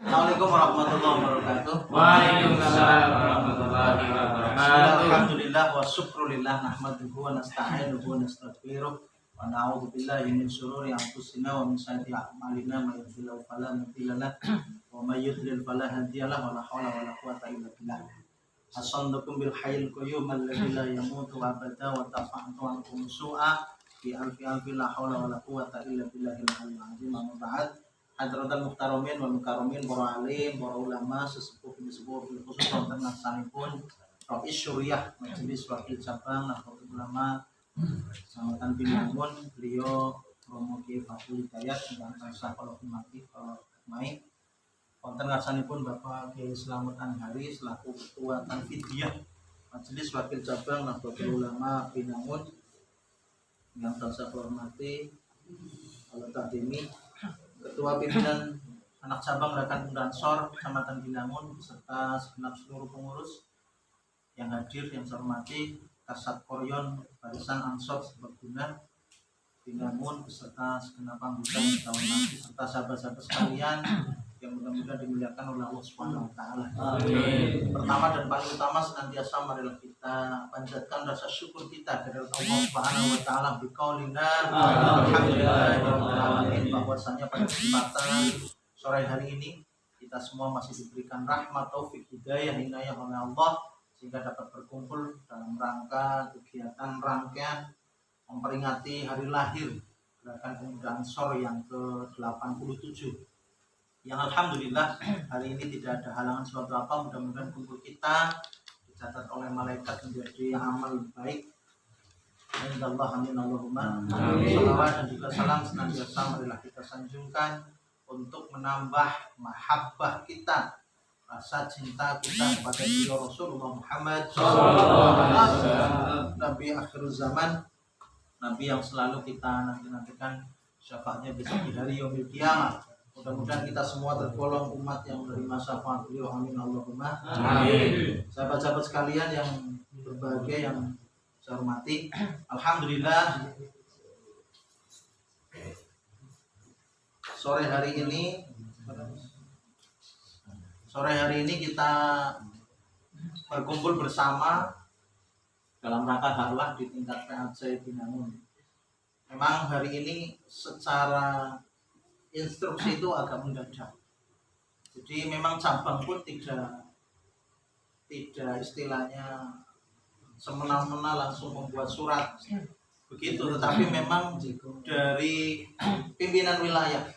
Assalamualaikum warahmatullahi wabarakatuh. Waalaikumsalam warahmatullahi wabarakatuh. Alhamdulillah wa syukrulillah nahmaduhu wa nasta'inuhu wa nastaghfiruh wa na'udzu billahi min syururi anfusina wa min sayyiati a'malina may yahdihillahu fala mudilla lahu wa may yudlil fala hadiya lahu wa la haula wa la quwwata illa billah. Assallukum bil hayyil qayyum alladzi la yamutu abada wa tafa'tu ankum su'a bi alfi la haula wa la quwwata illa billahil aliyyil azim. Amma ba'd. Hadratul muhtaramin wal mukarramin, para alim, para ulama, sesepuh bil khusus wonten ngaksanipun Rais Syuriah Majelis Wakil Cabang Nahdlatul Ulama Kecamatan Binangun, beliau Romo Kiai Fathul Hidayat ingkang tansah kula hormati kula mai. Wonten ngaksanipun Bapak Kiai Slamet Anhari selaku Ketua Tanfidiyah Majelis Wakil Cabang Nahdlatul Ulama Binangun ingkang tansah kula hormati Al Tadimi, Ketua Pimpinan Anak Cabang Rekan Ansor Kecamatan Binangun beserta segenap seluruh pengurus yang hadir, yang saya hormati Kasat Koryon Barisan Ansor Serbaguna Binangun beserta segenap anggota yang saya hormati serta sahabat-sahabat sekalian yang mudah-mudahan dimuliakan oleh Allah Subhanahu wa taala. Amin. Pertama dan paling utama senantiasa marilah kita panjatkan rasa syukur kita kepada Allah Subhanahu wa taala biqaulina alhamdulillahirabbil alamin, bahwasanya pada kesempatan sore hari ini kita semua masih diberikan rahmat, taufik, hidayah, inayah oleh Allah sehingga dapat berkumpul dalam rangka kegiatan rangkaian memperingati hari lahir Gerakan Pemuda Ansor yang ke-87. Yang alhamdulillah hari ini tidak ada halangan suatu apa, mudah-mudahan kumpul kita dicatat oleh malaikat menjadi amal baik. Insyaallah, amin Allahumma. Salawat dan juga salam senantiasa marilah kita sanjungkan untuk menambah mahabbah kita, rasa cinta kita kepada Rasulullah Muhammad SAW, Nabi akhir zaman, Nabi yang selalu kita nantikan syafaatnya besok di hari yaumil qiyamah. Mudah-mudahan kita semua tergolong umat yang menerima syafaat beliau, amin Allahumma. Amin. Sahabat-sahabat sekalian yang berbahagia yang saya hormati, alhamdulillah sore hari ini kita berkumpul bersama dalam rangka harlah di tingkat PAC Binangun. Memang hari ini secara instruksi itu agak mendadak. Jadi memang cabang pun tidak istilahnya semena-mena langsung membuat surat begitu, tetapi memang dari pimpinan wilayah.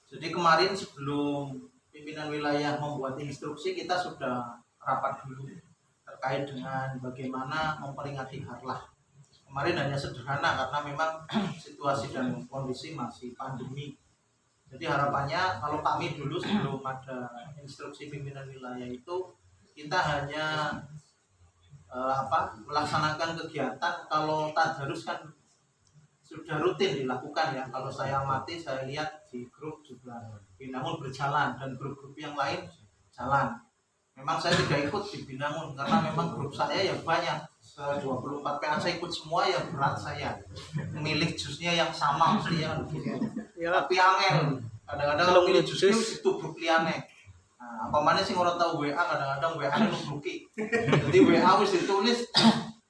Jadi kemarin sebelum pimpinan wilayah membuat instruksi, kita sudah rapat dulu terkait dengan bagaimana memperingati harlah. Kemarin hanya sederhana karena memang situasi dan kondisi masih pandemi. Jadi harapannya kalau kami dulu sebelum ada instruksi pimpinan wilayah itu kita hanya melaksanakan kegiatan. Kalau tadarus kan sudah rutin dilakukan ya. Kalau saya amati, saya lihat di grup juga Binangun berjalan dan grup-grup yang lain jalan. Memang saya tidak ikut di Binangun karena memang grup saya ya banyak. 24 PA saya ikut semua, ya berat saya memilih jusnya yang sama mesti ya gitu. Tapi angel kadang-kadang kalau milih jus itu grup liane. Nah, apa mana sih orang tahu WA, kadang-kadang WA itu grupi. Jadi WA wis ditulis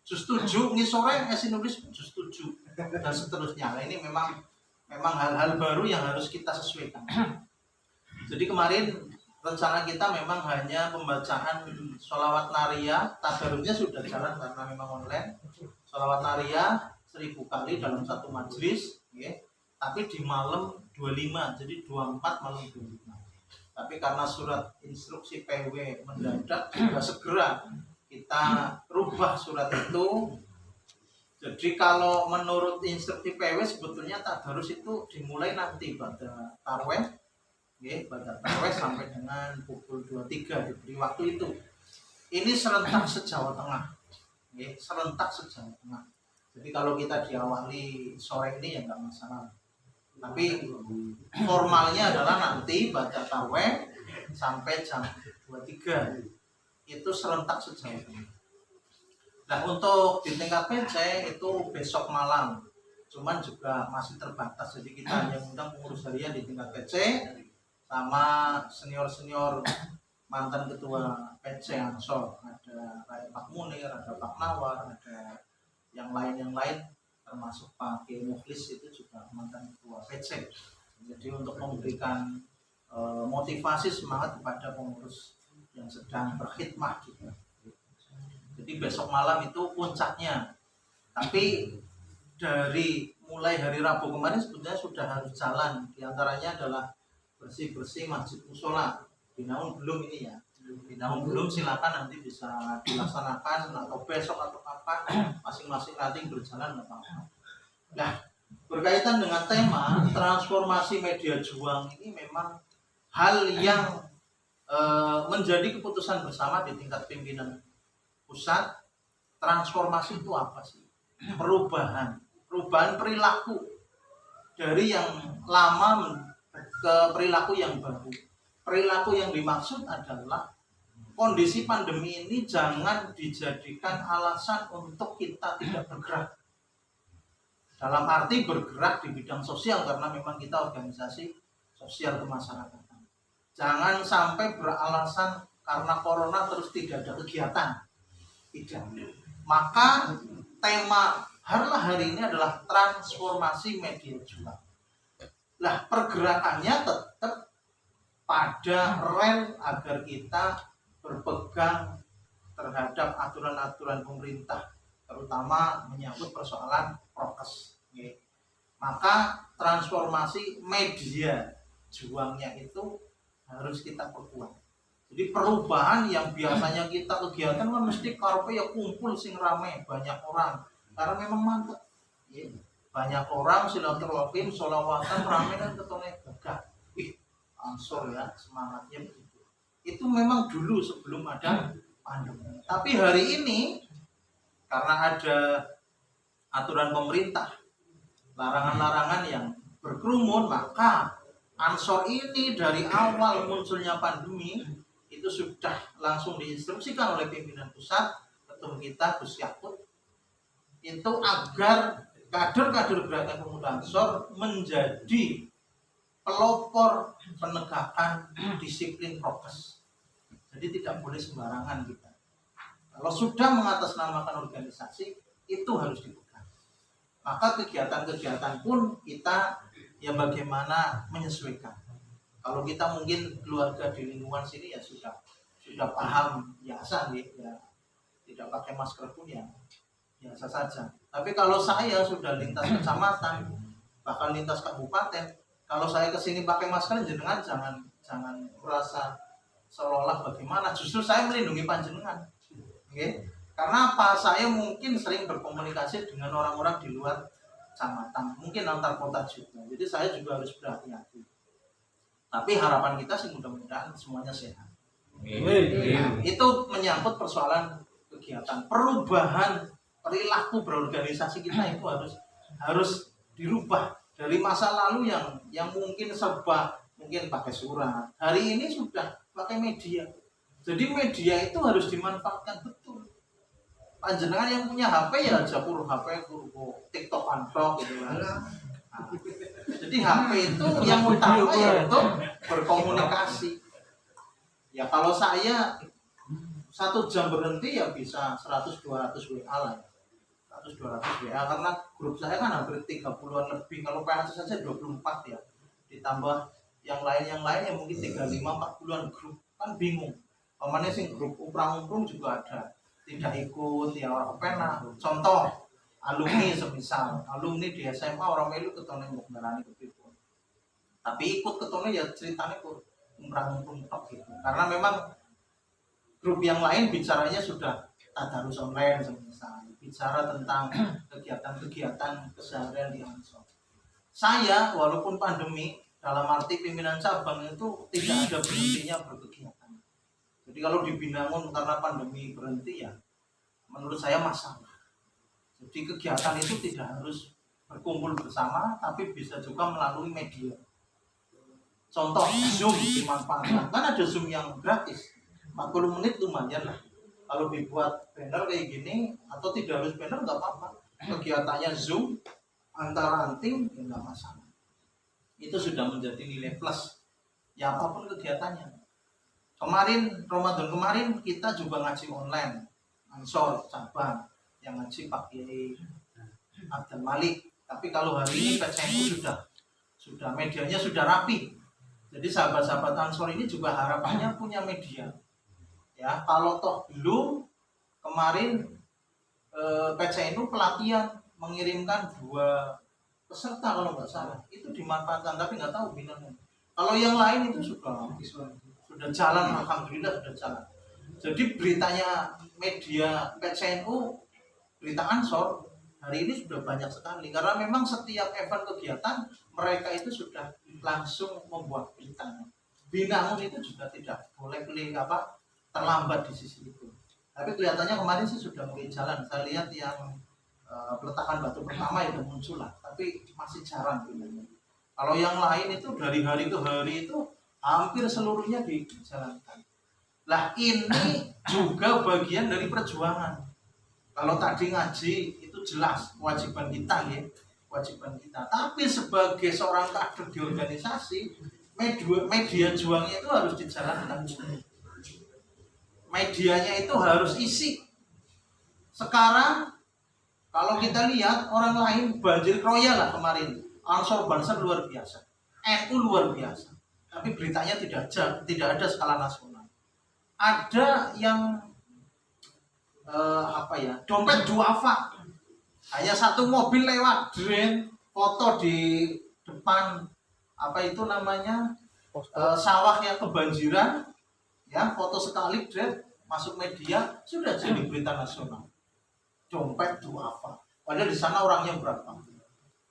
jus 7 ini sore nulis jus 7 dan seterusnya. Nah, ini memang hal-hal baru yang harus kita sesuaikan. Jadi kemarin rencana kita memang hanya pembacaan sholawat nariyah, tadarusnya sudah jalan karena memang online. Sholawat nariyah 1000 kali dalam satu majelis, ya. Tapi di malam 25, jadi 24 malam 25. Tapi karena surat instruksi PW mendadak, juga segera kita rubah surat itu. Jadi kalau menurut instruksi PW sebetulnya tadarus itu dimulai nanti pada tarweh. Pada tarawih sampai dengan pukul 23 diberi waktu itu. Ini serentak se-Jawa Tengah. Serentak se-Jawa Tengah. Jadi kalau kita diawali sore ini ya enggak masalah. Tapi formalnya adalah nanti baca tarawih sampai jam 23. Itu serentak se-Jawa Tengah. Nah, untuk di tingkat PC itu besok malam. Cuman juga masih terbatas. Jadi kita hanya undang pengurus harian di tingkat PC Pertama senior mantan ketua PC Ansor, ada Pak Munir, ada Pak Nawar, ada yang lain termasuk Pak Kiai Mukhlis itu juga mantan ketua PC. Jadi untuk memberikan motivasi semangat kepada pengurus yang sedang berkhidmah juga. Jadi besok malam itu puncaknya. Tapi dari mulai hari Rabu kemarin sebetulnya sudah harus jalan. Di antaranya adalah bersih-bersih masjid musola. Binaun belum ini ya. Binaun belum, silakan nanti bisa dilaksanakan atau besok atau kapan masing-masing nanti berjalan apa-apa. Nah, berkaitan dengan tema transformasi media juang ini memang hal yang menjadi keputusan bersama di tingkat pimpinan pusat. Transformasi itu apa sih? Perubahan perilaku dari yang lama ke perilaku yang baru. Perilaku yang dimaksud adalah kondisi pandemi ini jangan dijadikan alasan untuk kita tidak bergerak. Dalam arti bergerak di bidang sosial, karena memang kita organisasi sosial kemasyarakatan. Jangan sampai beralasan karena corona terus tidak ada kegiatan. Tidak. Maka tema hari ini adalah transformasi media juang. Lah, pergerakannya tetap pada rel agar kita berpegang terhadap aturan-aturan pemerintah, terutama menyangkut persoalan prokes. Maka transformasi media juangnya itu harus kita perkuat. Jadi perubahan yang biasanya kita kegiatan kan mesti karepe ya kumpul sing rame, banyak orang. Karena memang mantep. Banyak orang silaturahim, sholawatan rame kan ketone gagah. Ansor ya, semangatnya begitu. Itu memang dulu sebelum ada pandemi. Tapi hari ini karena ada aturan pemerintah, larangan-larangan yang berkerumun, maka Ansor ini dari awal munculnya pandemi itu sudah langsung diinstruksikan oleh pimpinan pusat, ketum kita Gus Yakut, itu agar kader-kader Gerakan Pemuda Ansor menjadi pelopor penegakan disiplin prokes. Jadi tidak boleh sembarangan kita. Kalau sudah mengatasnamakan organisasi, itu harus dipegang. Maka kegiatan-kegiatan pun kita ya bagaimana menyesuaikan. Kalau kita mungkin keluarga di lingkungan sini ya sudah paham biasa ya, tidak pakai masker pun ya biasa saja. Tapi kalau saya sudah lintas kecamatan, bahkan lintas kabupaten, kalau saya kesini pakai masker, jenengan jangan merasa seolah-olah bagaimana. Justru saya melindungi panjenengan. Okay? Karena apa? Saya mungkin sering berkomunikasi dengan orang-orang di luar kecamatan, mungkin antar kota juga. Jadi saya juga harus berhati-hati. Tapi harapan kita sih mudah-mudahan semuanya sehat. Nah, itu menyangkut persoalan kegiatan, perubahan perilaku berorganisasi kita itu harus dirubah dari masa lalu yang mungkin mungkin pakai surat. Hari ini sudah pakai media. Jadi media itu harus dimanfaatkan betul. Panjenengan yang punya HP ya japur HP TikTok antok gitu kan. Nah, jadi HP itu yang utama ya untuk berkomunikasi. Ya kalau saya 1 jam berhenti ya bisa 100-200 WA lah ya. 100-200 WA karena grup saya kan hampir 30-an lebih. Kalau PNS saja 24 ya. Ditambah yang lain yang mungkin 35-40-an grup. Kan bingung. Pemane sing grup umprang-umprung juga ada. Tidak ikut ya orang pena. Contoh alumni semisal alumni di SMA orang melu ketone mbok ngarani kepripun. Tapi ikut ketone ya ceritanya kok umprang-umprung tok gitu. Karena memang grup yang lain bicaranya sudah tadarus online semisal, bicara tentang kegiatan-kegiatan keseharian di Ansor. Saya walaupun pandemi dalam arti pimpinan cabang itu tidak ada berhentinya berkegiatan. Jadi kalau di Binangun karena pandemi berhenti ya menurut saya masalah. Jadi kegiatan itu tidak harus berkumpul bersama tapi bisa juga melalui media. Contoh Zoom dimanfaatkan. Kan ada Zoom yang gratis. 40 menit lumayan lah. Kalau dibuat banner kayak gini atau tidak harus banner nggak apa-apa. Kegiatannya Zoom antar ranting ya nggak masalah. Itu sudah menjadi nilai plus ya apapun kegiatannya. Kemarin Ramadan kemarin kita juga ngaji online, Ansor cabang yang ngaji Pak Kiai Abdul Malik. Tapi kalau hari ini PCNU sudah medianya sudah rapi. Jadi sahabat-sahabat Ansor ini juga harapannya punya media. Ya, kalau toh belum kemarin PCNU pelatihan mengirimkan 2 peserta kalau nggak salah, itu dimanfaatkan, tapi nggak tahu binanya. Kalau yang lain itu sudah jalan, alhamdulillah sudah jalan. Jadi beritanya media PCNU, berita Ansor hari ini sudah banyak sekali, karena memang setiap event kegiatan mereka itu sudah langsung membuat beritanya. Binangun itu juga tidak boleh terlambat di sisi itu. Tapi kelihatannya kemarin sih sudah mulai jalan. Saya lihat yang peletakan batu pertama itu muncul lah, tapi masih jarang binangun. Kalau yang lain itu dari hari ke hari itu hampir seluruhnya dijalankan. Lah ini juga bagian dari perjuangan. Kalau tadi ngaji itu jelas kewajiban kita ya, kewajiban kita. Tapi sebagai seorang kader di organisasi, media juangnya itu harus dijalankan. Medianya itu harus isi. Sekarang kalau kita lihat orang lain banjir kroya lah kemarin, Ansor Banser luar biasa, NU luar biasa. Tapi beritanya tidak ada skala nasional. Ada yang dompet duafa, hanya 1 mobil lewat, drain, foto di depan sawah yang kebanjiran, ya foto sekali, drain, masuk media, sudah jadi berita nasional. Dompet duafa, padahal di sana orangnya berapa?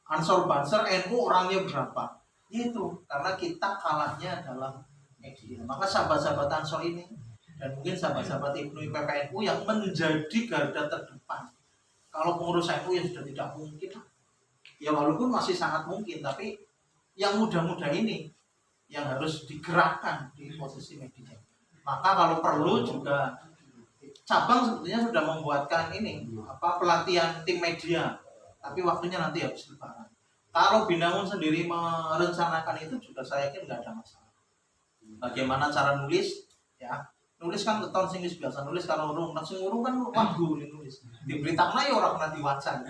Ansor Banser NU orangnya berapa? Itu karena kita kalahnya dalam media. Maka sahabat-sahabat Ansor ini dan mungkin sahabat-sahabat Ibnu PPNU yang menjadi garda terdepan. Kalau pengurus NU ya sudah tidak mungkin. Ya walaupun masih sangat mungkin, tapi yang muda-muda ini yang harus digerakkan di posisi media. Maka kalau perlu juga cabang sebetulnya sudah membuatkan pelatihan tim media. Tapi waktunya nanti habis lebaran. Kalau Binangun sendiri merencanakan itu juga saya yakin nggak ada masalah. Bagaimana cara nulis? Ya, nulis kan keton sing biasa nulis kalau urung, langsung urung kan waduh nulis. Diberitakan ya orang nanti wacan,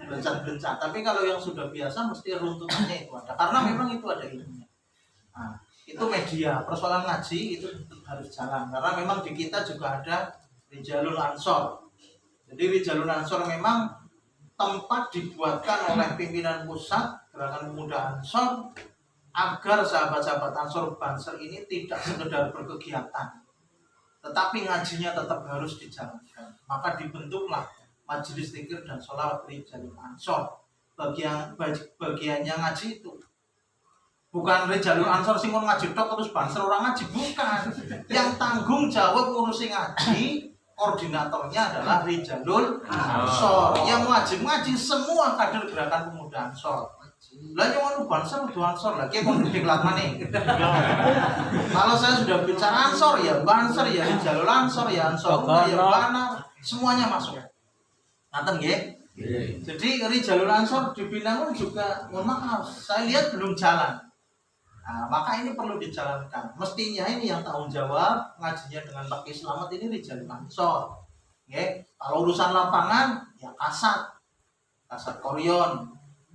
bencana. Tapi kalau yang sudah biasa mesti runtutannya itu ada, karena memang itu ada ilmunya. Nah, itu media. Persoalan ngaji itu harus jalan, karena memang di kita juga ada Rijalul Ansor. Jadi Rijalul Ansor memang tempat dibuatkan oleh pimpinan pusat Gerakan Pemuda Ansor agar sahabat-sahabat Ansor Banser ini tidak sekedar berkegiatan, tetapi ngajinya tetap harus dijalankan. Maka dibentuklah majelis zikir dan sholawat Rijalul Ansor. Bagiannya ngaji itu bukan Rijalul Ansor sing ngaji tok terus Banser orang ngaji, bukan. Yang tanggung jawab ngurusi ngaji, koordinatornya adalah Rijalul Ansor. Yang wajib ngaji semua kader Gerakan Pemuda Ansor. Lah yang Banser kudu Ansor lagi kon diklat maneh. Kalau saya sudah bicara Ansor ya Banser ya Rijalul Ansor ya Ansor ya Bana, semuanya masuk. Ngaten nggih? Jadi Rijalul Ansor di Binangun juga mohon maaf, saya lihat belum jalan. Nah, maka ini perlu dijalankan. Mestinya ini yang tanggung jawab ngajinya dengan Pak Kiai Slamet ini Rijalul Ansor. Okay. Kalau urusan lapangan ya kasat Koryon.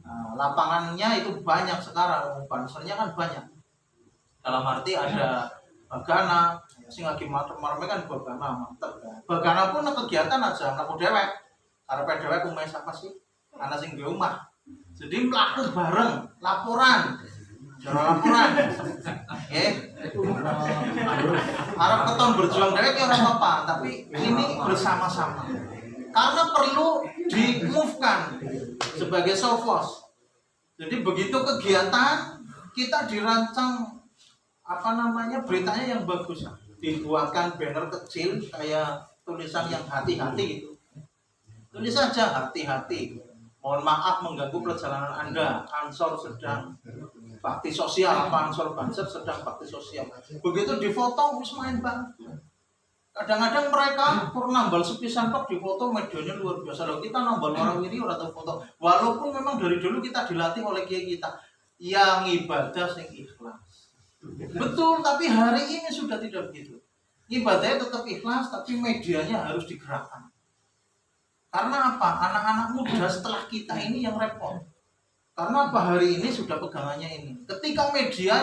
Nah, lapangannya itu banyak sekarang, bansernya kan banyak. Dalam arti ada Bagana, ya sing lagi marme kan Bagana mantep kan. Bagana pun kegiatan aja mlaku dhewek. Karepe dhewek umeh sapa sih? Ana sing di omah. Jadi mlaku bareng, laporan. Arab keton berjuang dhewek ya ora apa-apa, tapi ini bersama-sama. Karena perlu di-move-kan sebagai sofos. Jadi begitu kegiatan kita dirancang beritanya yang bagus. Dibuatkan banner kecil kayak tulisan yang hati-hati gitu. Tulis saja hati-hati. Mohon maaf mengganggu perjalanan Anda. Ansor sedang bakti sosial, Ansor Banser sedang bakti sosial. Begitu difoto wis main banget. Kadang-kadang mereka nambal sepisan tok di foto, medianya luar biasa. Loh, kita nambal warawiri ora tau foto. Walaupun memang dari dulu kita dilatih oleh kiai kita yang ibadah sing ikhlas. Betul, tapi hari ini sudah tidak begitu. Ibadahnya tetap ikhlas, tapi medianya harus digerakkan. Karena apa? Anak-anak muda setelah kita ini yang repot. Karena apa? Hari ini sudah pegangannya ini. Ketika media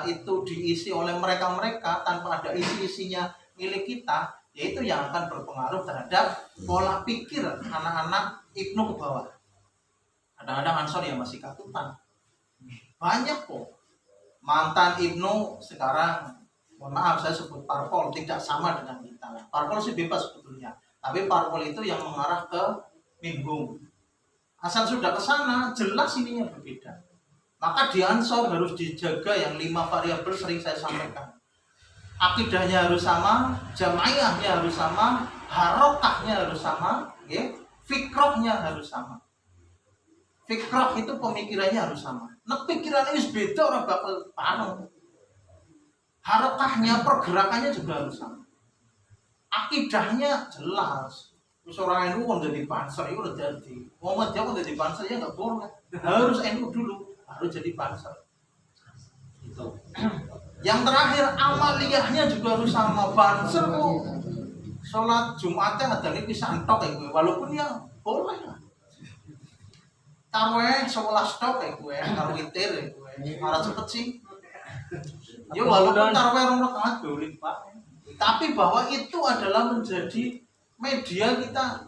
itu diisi oleh mereka-mereka tanpa ada isi-isinya milik kita, yaitu yang akan berpengaruh terhadap pola pikir anak-anak Ibnu ke bawah. Kadang-kadang Ansor yang masih katutan. Banyak kok. Mantan Ibnu sekarang, mohon maaf saya sebut parpol, tidak sama dengan kita. Parpol sih bebas sebetulnya. Tapi parpol itu yang mengarah ke minhum. Asal sudah ke sana, jelas ininya berbeda. Maka di Ansor harus dijaga yang 5 variabel sering saya sampaikan. Akidahnya harus sama, jamaiyahnya harus sama, harokahnya harus sama, ya, fikrohnya harus sama. Fikroh itu pemikirannya harus sama. Nah pikirannya beda orang bakal parang. Harokahnya, pergerakannya juga harus sama. Akidahnya jelas. Terus orang NU kan jadi banser, itu udah jadi. Muhammadiyah kan jadi banser, ya nggak boleh. Harus NU dulu, baru jadi banser. Itu. Yang terakhir amaliyahnya juga harus sama. Banser kok sholat Jumatnya ada nih santok ya gue, walaupun ya boleh lah. Taraweh 11 tok ya gue, karo witir ya gue. Malah cepet sih. Ya walaupun taraweh 2 rakaat boleh Pak. Tapi bahwa itu adalah menjadi media kita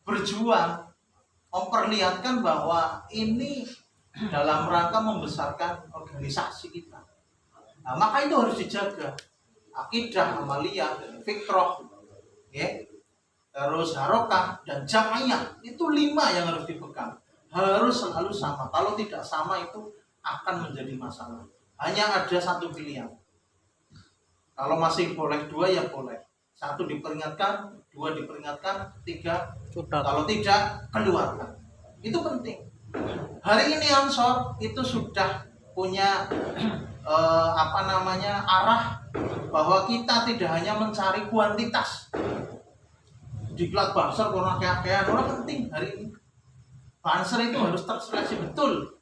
berjuang memperlihatkan bahwa ini dalam rangka membesarkan organisasi kita. Nah, maka itu harus dijaga. Akidah, amaliyah, fikroh, ya, terus harokah dan jamaiyah itu 5 yang harus dipegang. Harus selalu sama. Kalau tidak sama itu akan menjadi masalah. Hanya ada satu pilihan. Kalau masih boleh 2 ya boleh. 1 diperingatkan, 2 diperingatkan, 3 kalau tidak keluarkan. Itu penting. Hari ini Ansor itu sudah punya arah bahwa kita tidak hanya mencari kuantitas. Diklat Banser karena kayak orang penting hari ini. Banser itu harus terseleksi betul.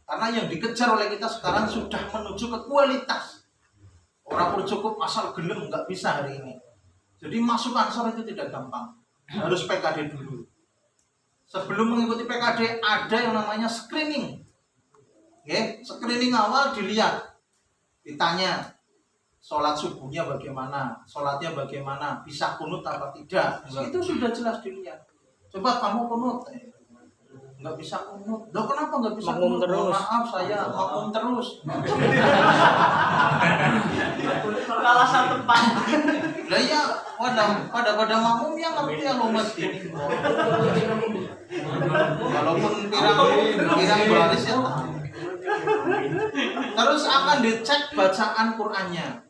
Karena yang dikejar oleh kita sekarang sudah menuju ke kualitas. Orang cukup asal gelem nggak bisa hari ini. Jadi masuk Ansor itu tidak gampang. Harus PKD dulu. Sebelum mengikuti PKD ada yang namanya screening. Oke, screening awal dilihat. Ditanya sholat subuhnya bagaimana, sholatnya bagaimana, bisa kunut apa tidak. Itu sudah jelas dilihat. Coba kamu kunut. Nggak bisa kunut. Loh kenapa nggak bisa kunut? Terus. Maaf saya makmum terus. Alasan tepat. Lah ya pada makmum yang ngerti yang umat ini. Walaupun pirang baris ya. Terus akan dicek bacaan Qur'annya.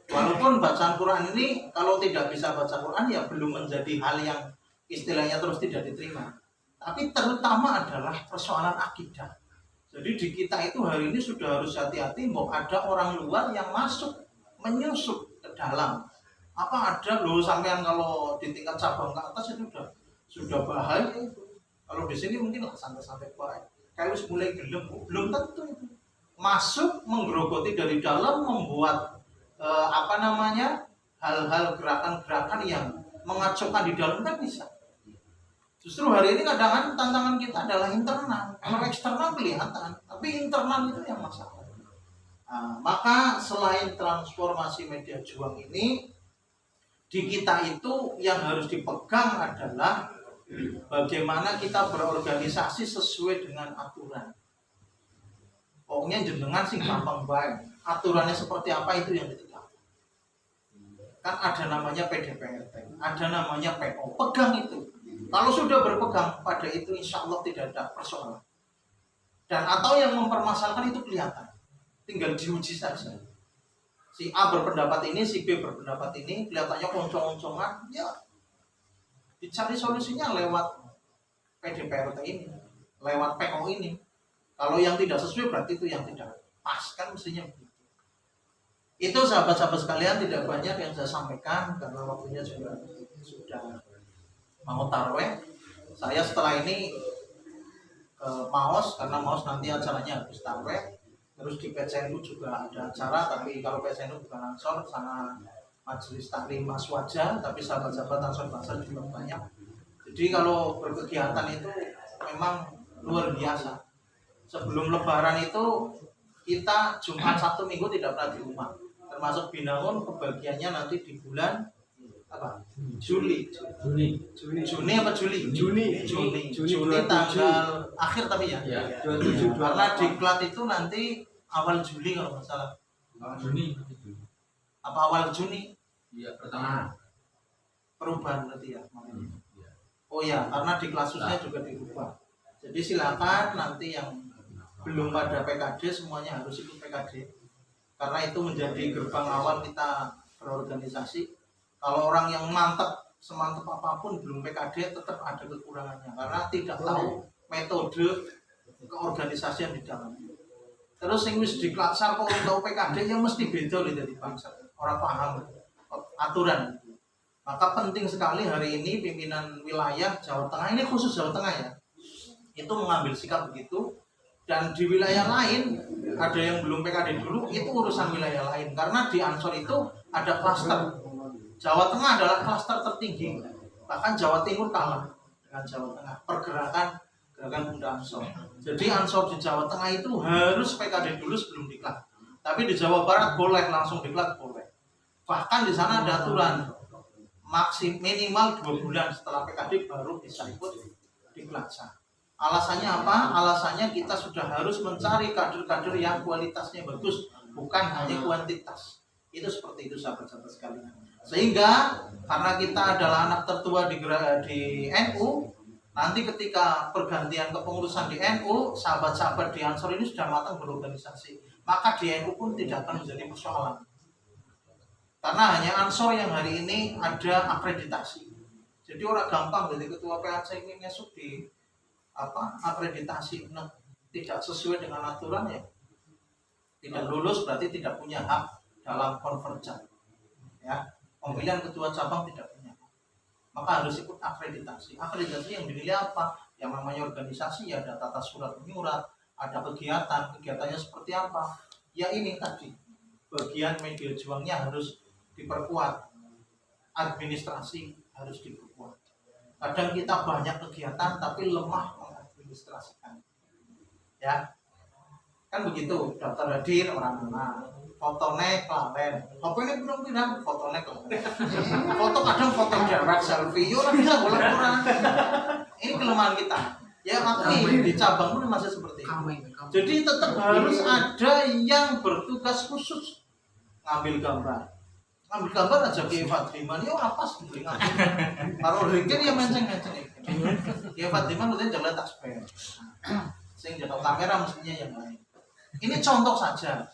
Walaupun bacaan Quran ini kalau tidak bisa baca Quran ya belum menjadi hal yang istilahnya terus tidak diterima. Tapi terutama adalah persoalan akidah. Jadi di kita itu hari ini sudah harus hati-hati bahwa ada orang luar yang masuk menyusup ke dalam. Apa ada loh sampean kalau di tingkat cabang ke atas itu sudah bahaya itu. Kalau di sini mungkin lah santai-santai baik. Kalau mulai gelem belum tentu itu. Masuk menggerogoti dari dalam membuat hal-hal gerakan-gerakan yang mengacaukan di dalam kan bisa. Justru hari ini kadang-kadang tantangan kita adalah internal. Kalau eksternal kelihatan, tapi internal itu yang masalah. Nah, maka selain transformasi media juang ini, di kita itu yang harus dipegang adalah bagaimana kita berorganisasi sesuai dengan aturan. Pokoknya jenengan sih gampang baik. Aturannya seperti apa itu yang ditegakkan. Kan ada namanya PDPRT, ada namanya PO. Pegang itu. Kalau sudah berpegang pada itu, insya Allah tidak ada persoalan. Dan atau yang mempermasalahkan itu kelihatan, tinggal diuji saja. Si A berpendapat ini, si B berpendapat ini, kelihatannya oncong-oncongan, ya dicari solusinya lewat PDPRT ini, lewat PO ini. Kalau yang tidak sesuai berarti itu yang tidak pas, kan mestinya begitu. Itu sahabat-sahabat sekalian tidak banyak yang saya sampaikan karena waktunya sudah mau taraweh. Saya setelah ini ke Maos karena Maos nanti acaranya habis taraweh. Terus di PCNU juga ada acara, tapi kalau PCNU bukan Ansor, sama Majelis Taklim Aswaja, tapi sahabat-sahabat Ansor Bangsa juga banyak. Jadi kalau berkegiatan itu memang luar biasa. Sebelum Lebaran itu kita Jumat, Sabtu, Minggu tidak pernah di rumah. Termasuk Binangun kebagiannya nanti di bulan apa? Juli apa Juni tanggal akhir tapi ya. Karena diklat itu nanti awal Juli kalau nggak salah. Apa awal Juni? Iya, pertengahan. Perubahan berarti ya. Oh ya, karena di klasusnya juga dirubah. Jadi silakan nanti yang belum pada PKD semuanya harus ikut PKD. Karena itu menjadi gerbang awal kita berorganisasi. Kalau orang yang semantap apapun belum PKD tetap ada kekurangannya karena tidak tahu metode keorganisasian di dalamnya. Terus yang wis diklaksar kok tahu PKD yang mesti beda lho jadi bangsa. Orang paham aturan. Maka penting sekali hari ini pimpinan wilayah Jawa Tengah, ini khusus Jawa Tengah ya, itu mengambil sikap begitu. Dan di wilayah lain ada yang belum PKD dulu, itu urusan wilayah lain. Karena di Ansor itu ada klaster. Jawa Tengah adalah klaster tertinggi. Bahkan Jawa Timur kalah dengan Jawa Tengah. Pergerakan Pemuda Ansor. Jadi Ansor di Jawa Tengah itu harus PKD dulu sebelum diklat. Tapi di Jawa Barat boleh langsung diklat, boleh. Bahkan di sana ada aturan minimal 2 bulan setelah PKD baru bisa ikut diklatsa. Alasannya apa? Alasannya kita sudah harus mencari kader-kader yang kualitasnya bagus, bukan hanya kuantitas. Itu seperti itu sahabat-sahabat sekalian. Sehingga karena kita adalah anak tertua di NU, nanti ketika pergantian kepengurusan di NU, sahabat-sahabat di Ansor ini sudah matang berorganisasi. Maka di NU pun tidak akan menjadi persoalan. Karena hanya Ansor yang hari ini ada akreditasi. Jadi orang gampang jadi ketua PAC ini masuk di akreditasi, nah, tidak sesuai dengan aturan ya tidak lulus berarti tidak punya hak dalam konvergen ya. Pemilihan ketua cabang tidak punya hak, maka harus ikut akreditasi. Akreditasi yang dinilai apa? Yang namanya organisasi ya ada tata surat menyurat, ada kegiatannya seperti apa ya. Ini tadi bagian media juangnya harus diperkuat, administrasi harus diperkuat. Kadang kita banyak kegiatan tapi lemah mengadministrasikan. Ya. Kan begitu, daftar hadir orang mana, fotonya kelalen. Fotonya belum bilang fotonya kelalen. Foto kadang foto jarak selfie, yo bisa boleh kurang. Ini kelemahan kita. Ya tapi di cabang pun masih seperti itu. Jadi tetap harus ada yang bertugas khusus ngambil gambar. Ngambil gambar aja ke Fadliman, ya apa sih ngambil? Kalau Rikin ya menceng-menceng. Ya Fadliman udah jalan tasbih. Sing jaga kamera mestinya yang lain. Ini contoh saja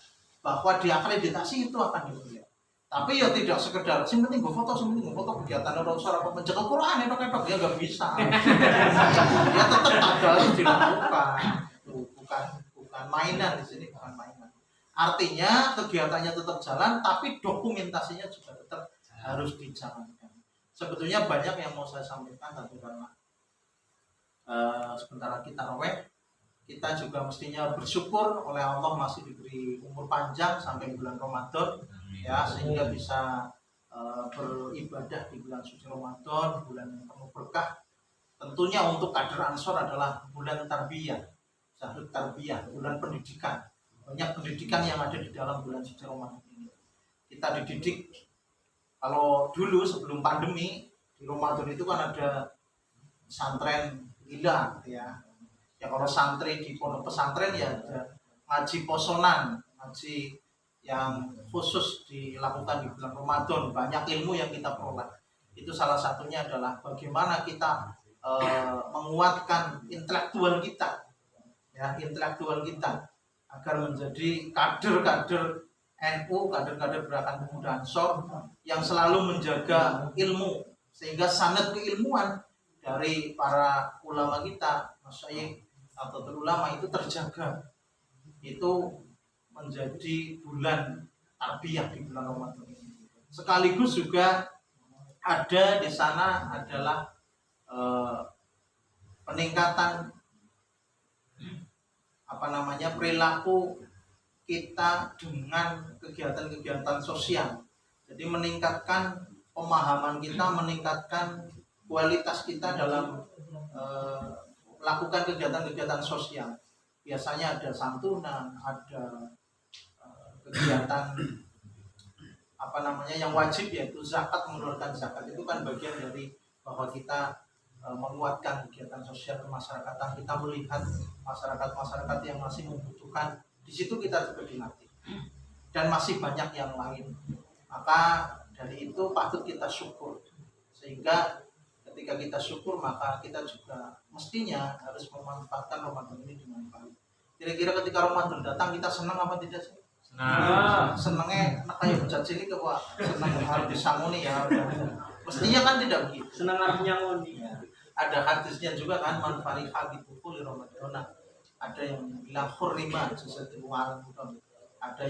bahwa di akreditasi itu akan dilihat. Tapi ya tidak sekedar sing penting gue foto kegiatan orang apa menjaga Quran itu ya nggak bisa. Ya tetap ada harus dilakukan. Bukan mainan di sini, bukan mainan. Artinya kegiatannya tetap jalan, tapi dokumentasinya juga tetap harus dijalankan. Sebetulnya banyak yang mau saya sampaikan, tapi karena sebentar kita raweh, kita juga mestinya bersyukur oleh Allah masih diberi umur panjang sampai bulan Ramadan, ya sehingga bisa beribadah di bulan suci Ramadan, bulan yang penuh berkah. Tentunya untuk kader Ansor adalah bulan tarbiyah, syahrul tarbiyah, bulan pendidikan. Banyak pendidikan yang ada di dalam bulan suci Ramadan ini. Kita dididik. Kalau dulu sebelum pandemi di Ramadan itu kan ada pesantren gila ya. Ya kalau santri di pondok pesantren ya ada ngaji posonan, ngaji yang khusus dilakukan di bulan Ramadan. Banyak ilmu yang kita peroleh. Itu salah satunya adalah bagaimana kita menguatkan intelektual kita, ya intelektual kita agar menjadi kader-kader NU, kader-kader Gerakan Pemuda Ansor yang selalu menjaga ilmu, sehingga sanad keilmuan dari para ulama kita, masyayikh atau ulama itu terjaga. Itu menjadi bulan tarbiyah di bulan Ramadan ini. Sekaligus juga ada di sana adalah peningkatan perilaku kita dengan kegiatan-kegiatan sosial. Jadi meningkatkan pemahaman kita, meningkatkan kualitas kita dalam melakukan kegiatan-kegiatan sosial. Biasanya ada santunan, ada kegiatan yang wajib, yaitu zakat, mengeluarkan zakat. Itu kan bagian dari bahwa kita menguatkan kegiatan sosial kemasyarakatan. Kita melihat masyarakat yang masih membutuhkan, di situ kita juga dilatih. Dan masih banyak yang lain. Maka dari itu patut kita syukur. Sehingga ketika kita syukur, maka kita juga mestinya harus memanfaatkan Ramadan ini dengan baik. Kira-kira ketika Ramadan datang, kita senang apa tidak sih? Senangnya nak kayak bocah cilik kok senang harus disangoni ya. Mestinya kan tidak begitu. Senang artinya ngoni. Ada hadisnya juga kan, man fariha bi dukhuli Ramadan. Ada yang bilang hurrima jasadul Ramadan. Ada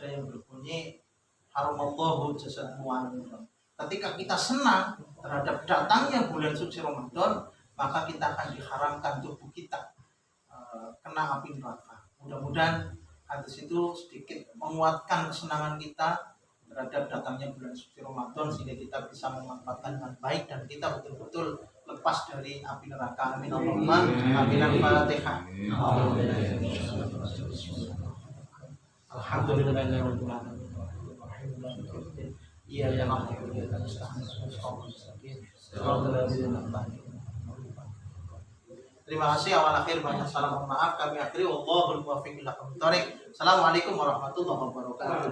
yang berbunyi haramallahu jasadul Ramadan. Ketika kita senang terhadap datangnya bulan suci Ramadan, maka kita akan diharamkan tubuh kita kena api neraka. Mudah-mudahan hadis itu sedikit menguatkan kesenangan kita terhadap datangnya bulan suci Ramadan, sehingga kita bisa memanfaatkan dengan baik dan kita betul-betul lepas dari api neraka. Amin Allahumma amin. Al-Fatihah. Alhamdulillahirabbil alamin. Iya yang terima kasih. Awal akhir banyak salam, mohon maaf kami akhiri. Wallahul muwaffiq ila aqwamit thoriq. Assalamualaikum warahmatullahi wabarakatuh.